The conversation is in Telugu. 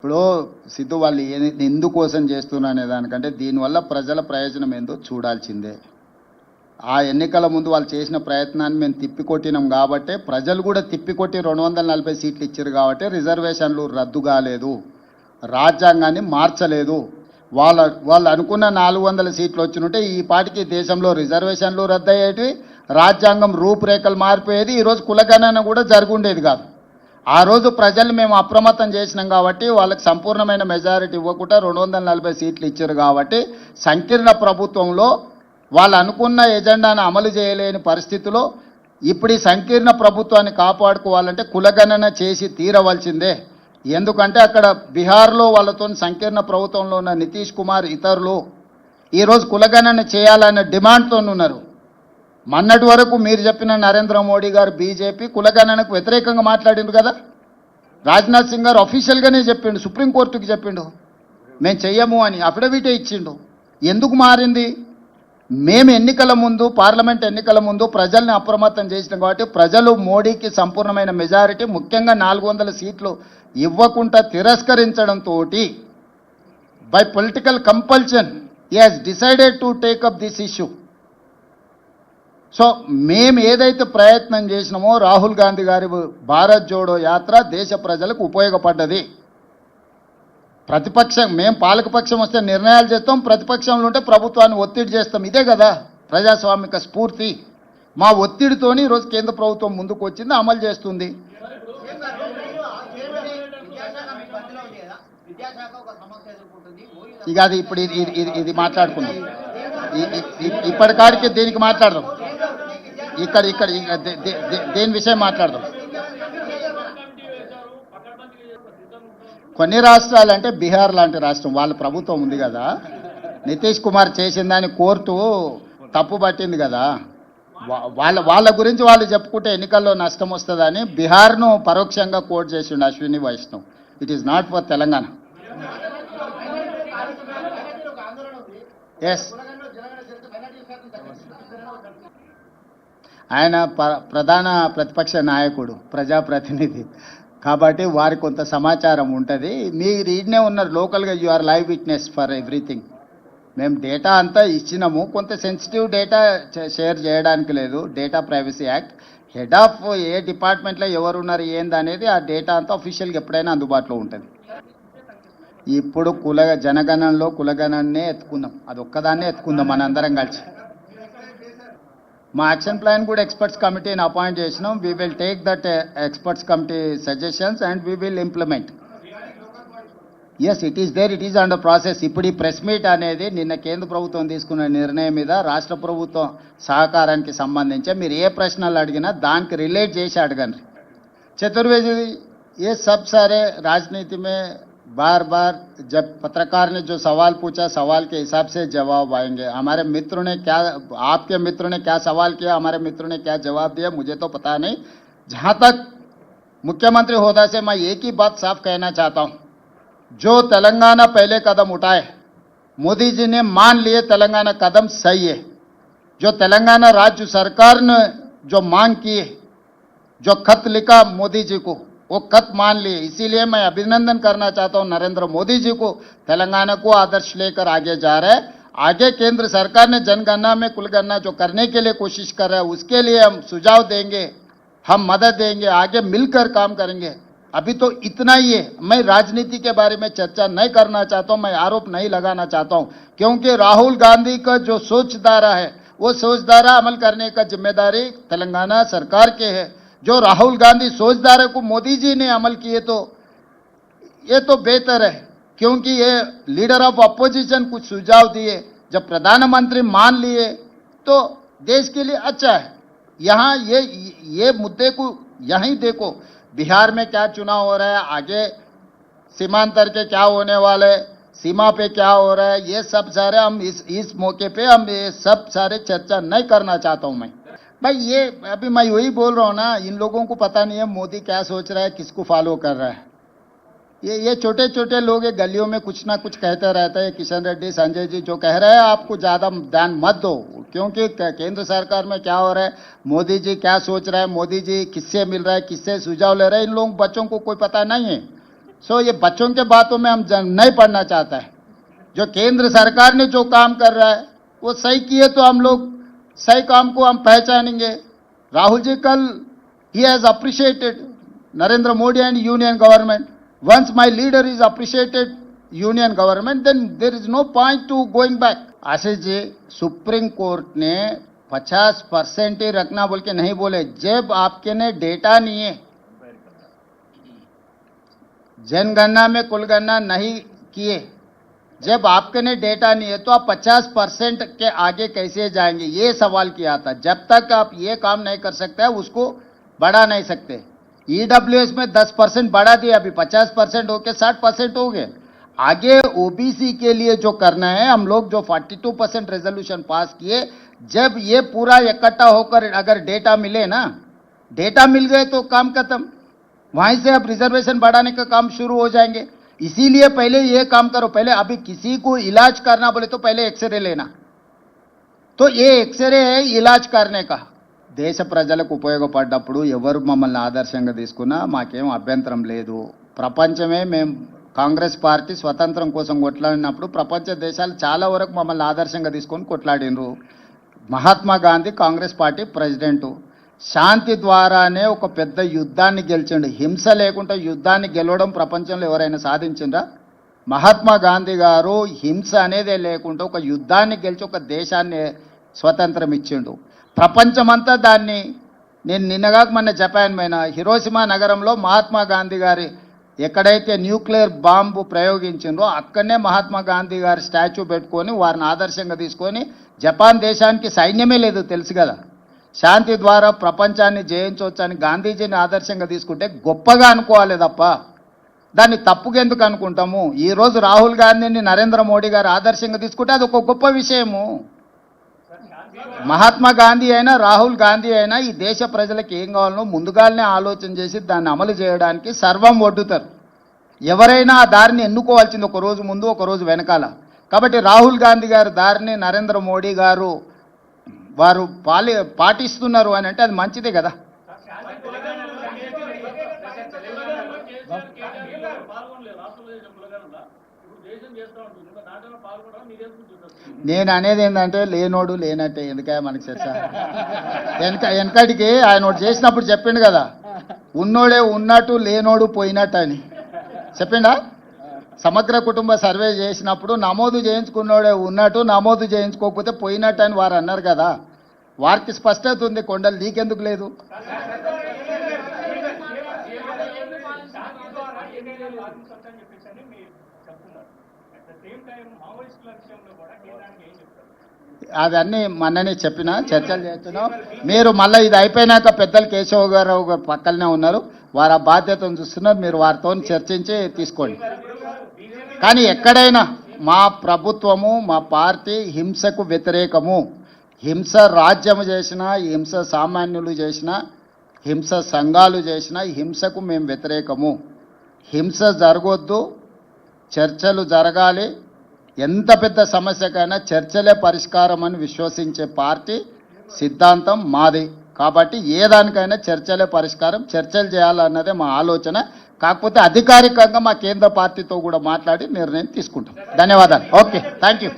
ఇప్పుడు సిద్ధు వాళ్ళు ఎందుకోసం చేస్తున్నా అనే దానికంటే దీనివల్ల ప్రజల ప్రయోజనం ఏందో చూడాల్సిందే. ఆ ఎన్నికల ముందు వాళ్ళు చేసిన ప్రయత్నాన్ని మేము తిప్పికొట్టినాం కాబట్టి, ప్రజలు కూడా తిప్పికొట్టి 240 సీట్లు ఇచ్చారు కాబట్టి రిజర్వేషన్లు రద్దు కాలేదు, రాజ్యాంగాన్ని మార్చలేదు. వాళ్ళు అనుకున్న 400 సీట్లు వచ్చినుంటే ఈ పాటికి దేశంలో రిజర్వేషన్లు రద్దు అయ్యేటి, రాజ్యాంగం రూపురేఖలు మారిపోయేది, ఈరోజు కులగణన కూడా జరుగుండేది కాదు. ఆ రోజు ప్రజలు మేము అప్రమత్తం చేసినాం కాబట్టి వాళ్ళకి సంపూర్ణమైన మెజారిటీ ఇవ్వకుండా 240 సీట్లు ఇచ్చారు కాబట్టి సంకీర్ణ ప్రభుత్వంలో వాళ్ళు అనుకున్న ఎజెండాను అమలు చేయలేని పరిస్థితిలో ఇప్పుడు ఈ సంకీర్ణ ప్రభుత్వాన్ని కాపాడుకోవాలంటే కులగణన చేసి తీరవలసిందే. ఎందుకంటే అక్కడ బీహార్లో వాళ్ళతో సంకీర్ణ ప్రభుత్వంలో ఉన్న నితీష్ కుమార్ ఇతరులు ఈరోజు కులగణన చేయాలనే డిమాండ్తో ఉన్నారు. మొన్నటి వరకు మీరు చెప్పిన నరేంద్ర మోడీ గారు బీజేపీ కులగణనకు వ్యతిరేకంగా మాట్లాడిండు కదా. రాజ్నాథ్ సింగ్ గారు అఫీషియల్గానే చెప్పిండు, సుప్రీంకోర్టుకి చెప్పిండు మేము చెయ్యము అని, అఫిడవిటే ఇచ్చిండు. ఎందుకు మారింది? మేము ఎన్నికల ముందు, పార్లమెంట్ ఎన్నికల ముందు ప్రజల్ని అప్రమత్తం చేసినాం కాబట్టి ప్రజలు మోడీకి సంపూర్ణమైన మెజారిటీ, ముఖ్యంగా 400 సీట్లు ఇవ్వకుండా తిరస్కరించడంతో by political compulsion he has decided to take up this issue. So మేము ఏదైతే ప్రయత్నం చేసినామో రాహుల్ గాంధీ గారి భారత్ జోడో యాత్ర దేశ ప్రజలకు ఉపయోగపడ్డది. ప్రతిపక్షం, మేము పాలకపక్షం వస్తే నిర్ణయాలు చేస్తాం, ప్రతిపక్షంలో ఉంటే ప్రభుత్వాన్ని ఒత్తిడి చేస్తాం. ఇదే కదా ప్రజాస్వామిక స్ఫూర్తి. మా ఒత్తిడితోని ఈరోజు కేంద్ర ప్రభుత్వం ముందుకు వచ్చింది, అమలు చేస్తుంది. ఇక అది ఇప్పుడు ఇది మాట్లాడుకున్నాం, ఇప్పటికాడికి దీనికి మాట్లాడదాం, ఇక్కడ దేని విషయం మాట్లాడదాం. కొన్ని రాష్ట్రాలు అంటే బీహార్ లాంటి రాష్ట్రం, వాళ్ళ ప్రభుత్వం ఉంది కదా, నితీష్ కుమార్ చేసిన దాన్ని కోర్టు తప్పు పట్టింది కదా, వాళ్ళ గురించి వాళ్ళు చెప్పుకుంటే ఎన్నికల్లో నష్టం వస్తుందని బీహార్ను పరోక్షంగా కోర్టు చేసిండు Ashwini Vaishnaw. It is not for Telangana. Yes, ఆయన ప్రధాన ప్రతిపక్ష నాయకుడు, ప్రజాప్రతినిధి కాబట్టి వారి కొంత సమాచారం ఉంటుంది. మీరు ఈడనే ఉన్నారు లోకల్గా, you are live witness for everything. మేము డేటా అంతా ఇచ్చినాము, కొంత సెన్సిటివ్ డేటా షేర్ చేయడానికి లేదు. Data privacy act, head of a డిపార్ట్మెంట్లో ఎవరున్నారు ఏంది అనేది ఆ డేటా అంతా అఫీషియల్గా ఎప్పుడైనా అందుబాటులో ఉంటుంది. ఇప్పుడు జనగణనలో కులగణనే ఎత్తుకుందాం, అది ఒక్కదాన్నే ఎత్తుకుందాం మనందరం కలిసి. మా యాక్షన్ ప్లాన్ కూడా ఎక్స్పర్ట్స్ కమిటీని అపాయింట్ చేసినాం. We will take that experts committee suggestions and we will implement. Yes, it is there, it is under process. ఇప్పుడు ఈ ప్రెస్ మీట్ అనేది నిన్న కేంద్ర ప్రభుత్వం తీసుకున్న నిర్ణయం మీద రాష్ట్ర ప్రభుత్వం సహకారానికి సంబంధించి మీరు ఏ ప్రశ్నలు అడిగినా దానికి రిలేట్ చేసి అడగండి. चतुर्वेदी, ये सब सारे राजनीति में बार बार जब पत्रकार ने जो सवाल पूछा, सवाल के हिसाब से जवाब आएंगे. हमारे मित्रों ने क्या, आपके मित्रों ने क्या सवाल किया, हमारे मित्रों ने क्या जवाब दिया, मुझे तो पता नहीं. जहाँ तक मुख्यमंत्री होदा से मैं एक ही बात साफ कहना चाहता हूँ, जो तेलंगाना पहले कदम उठाए, मोदी जी ने मान लिए तेलंगाना कदम सही है. जो तेलंगाना राज्य सरकार ने जो मांग की है, जो खत लिखा मोदी जी को, वो खत मान लिए. इसीलिए मैं अभिनंदन करना चाहता हूं नरेंद्र मोदी जी को. तेलंगाना को आदर्श लेकर आगे जा रहे हैं. आगे केंद्र सरकार ने जनगणना में कुलगणना जो करने के लिए कोशिश कर रहा है, उसके लिए हम सुझाव देंगे, हम मदद देंगे, आगे मिलकर काम करेंगे. अभी तो इतना ही है. मैं राजनीति के बारे में चर्चा नहीं करना चाहता हूं, मैं आरोप नहीं लगाना चाहता हूं, क्योंकि राहुल गांधी का जो सोचधारा है, वो सोचधारा अमल करने का जिम्मेदारी तेलंगाना सरकार के है. जो राहुल गांधी सोचधारा को मोदी जी ने अमल किए तो ये तो बेहतर है, क्योंकि ये लीडर ऑफ अपोजिशन कुछ सुझाव दिए, जब प्रधानमंत्री मान लिए तो देश के लिए अच्छा है. यहाँ ये मुद्दे को यहीं देखो, बिहार में क्या चुनाव हो रहा है, आगे सीमांतर के क्या होने वाले, सीमा पे क्या हो रहा है, ये सब सारे हम इस मौके पे हम ये सब सारे चर्चा नहीं करना चाहता हूँ मैं. भाई ये अभी मैं वही बोल रहा हूँ ना, इन लोगों को पता नहीं है मोदी क्या सोच रहा है, किसको फॉलो कर रहा है. ये छोटे छोटे लोग ये गलियों में कुछ ना कुछ कहते रहते हैं. किशन रेड्डी, संजय जी जो कह रहे हैं, आपको ज़्यादा ध्यान मत दो, क्योंकि केंद्र सरकार में क्या हो रहा है, मोदी जी क्या सोच रहा है, मोदी जी किससे मिल रहा है, किससे सुझाव ले रहे हैं, इन लोगों बच्चों को कोई पता नहीं है. सो ये बच्चों के बातों में हम नहीं पढ़ना चाहता है। जो केंद्र सरकार ने जो काम कर रहा है वो सही किए तो हम लोग सही काम को हम पहचानेंगे। राहुल जी कल he has appreciated Narendra Modi and union government. Once my leader is appreciated union government, then there is no point to going back. Ashish ji, supreme court ने 50% ही रखना बोल के नहीं बोले, जब आपके ने डेटा नहीं है, जनगणना में कुलगणना नहीं किए, जब आपके ने डेटा नहीं है तो आप 50% के आगे कैसे जाएंगे, ये सवाल किया था। जब तक आप ये काम नहीं कर सकते उसको बढ़ा नहीं सकते। ईडब्ल्यूएस में 10% बढ़ा दिया, अभी 50% होके 60% हो गए। आगे ओबीसी के लिए जो करना है, हम लोग जो 42% रेजोल्यूशन पास किए, जब ये पूरा इकट्ठा होकर अगर डेटा मिले ना, डेटा मिल गए तो काम खत्म। वहीं से अब रिजर्वेशन बढ़ाने का काम शुरू हो जाएंगे। इसीलिए पहले ये काम करो। पहले अभी किसी को इलाज करना बोले तो पहले एक्सरे लेना, तो ये एक्सरे है इलाज करने का। దేశ ప్రజలకు ఉపయోగపడ్డప్పుడు ఎవరు మమ్మల్ని ఆదర్శంగా తీసుకున్నా మాకేం అభ్యంతరం లేదు। ప్రపంచమే మేము కాంగ్రెస్ పార్టీ స్వతంత్రం కోసం కొట్లాడినప్పుడు ప్రపంచ దేశాలు చాలా వరకు మమ్మల్ని ఆదర్శంగా తీసుకొని కొట్లాడినరు। మహాత్మా గాంధీ కాంగ్రెస్ పార్టీ ప్రెసిడెంట్, శాంతి ద్వారానే ఒక పెద్ద యుద్ధాన్ని గెలిచిండు। హింస లేకుండా యుద్ధాన్ని గెలవడం ప్రపంచంలో ఎవరైనా సాధించిండ్రా? మహాత్మా గాంధీ గారు హింస అనేదే లేకుండా ఒక యుద్ధాన్ని గెలిచి ఒక దేశాన్ని స్వతంత్రం ఇచ్చిండు। ప్రపంచమంతా దాన్ని, నేను నిన్నగా మన జపాన్ పైన హిరోషిమా నగరంలో మహాత్మా గాంధీ గారి ఎక్కడైతే న్యూక్లియర్ బాంబు ప్రయోగించిందో అక్కడనే మహాత్మా గాంధీ గారి స్టాచ్యూ పెట్టుకొని వారిని ఆదర్శంగా తీసుకొని, జపాన్ దేశానికి సైన్యమే లేదు తెలుసు కదా, శాంతి ద్వారా ప్రపంచాన్ని జయించవచ్చని గాంధీజీని ఆదర్శంగా తీసుకుంటే గొప్పగా అనుకోవాలి తప్ప దాన్ని తప్పుగా ఎందుకు అనుకుంటాము? ఈరోజు రాహుల్ గాంధీని నరేంద్ర మోడీ గారు ఆదర్శంగా తీసుకుంటే అది ఒక గొప్ప విషయము। మహాత్మా గాంధీ అయినా రాహుల్ గాంధీ అయినా ఈ దేశ ప్రజలకు ఏం కావాలనో ముందుగానే ఆలోచన చేసి దాన్ని అమలు చేయడానికి సర్వం ఒడ్డుతారు। ఎవరైనా ఆ దారిని ఎన్నుకోవాల్సింది ఒక రోజు ముందు ఒక రోజు వెనకాల। కాబట్టి రాహుల్ గాంధీ గారి దారిని నరేంద్ర మోడీ గారు వారు పాటిస్తున్నారు అని అంటే అది మంచిదే కదా। నేను అనేది ఏంటంటే లేనోడు లేనట్టే, ఎందుకయ్యా మనకి చర్చ? వెనకటికి ఆయన ఒకటి చేసినప్పుడు చెప్పిండు కదా, ఉన్నోడే ఉన్నట్టు లేనోడు పోయినట్టు అని చెప్పిండా? సమగ్ర కుటుంబ సర్వే చేసినప్పుడు నమోదు చేయించుకున్నోడే ఉన్నట్టు, నమోదు చేయించుకోకపోతే పోయినట్టు అని వారు అన్నారు కదా। వారికి స్పష్టత ఉంది, కొండలు నీకెందుకు లేదు? అవన్నీ మొన్ననే చెప్పిన, చర్చలు చేస్తున్నాం। మీరు మళ్ళీ ఇది అయిపోయినాక పెద్దలు కేశవ గారు పక్కనే ఉన్నారు, వారు ఆ బాధ్యతను చూస్తున్నారు, మీరు వారితో చర్చించి తీసుకోండి। కానీ ఎక్కడైనా మా ప్రభుత్వము మా పార్టీ హింసకు వ్యతిరేకము। హింస రాజ్యము చేసినా, హింస సామాన్యులు చేసినా, హింస సంఘాలు చేసినా హింసకు మేము వ్యతిరేకము। హింస జరగొద్దు, చర్చలు జరగాలి। ఎంత పెద్ద సమస్యకైనా చర్చలే పరిష్కారం అని విశ్వసించే పార్టీ సిద్ధాంతం మాది। కాబట్టి ఏ దానికైనా చర్చలే పరిష్కారం, చర్చలు చేయాలన్నదే మా ఆలోచన। కాకపోతే అధికారికంగా మా కేంద్ర పార్టీతో కూడా మాట్లాడి నిర్ణయం తీసుకుంటాం। ధన్యవాదాలు। Okay, thank you.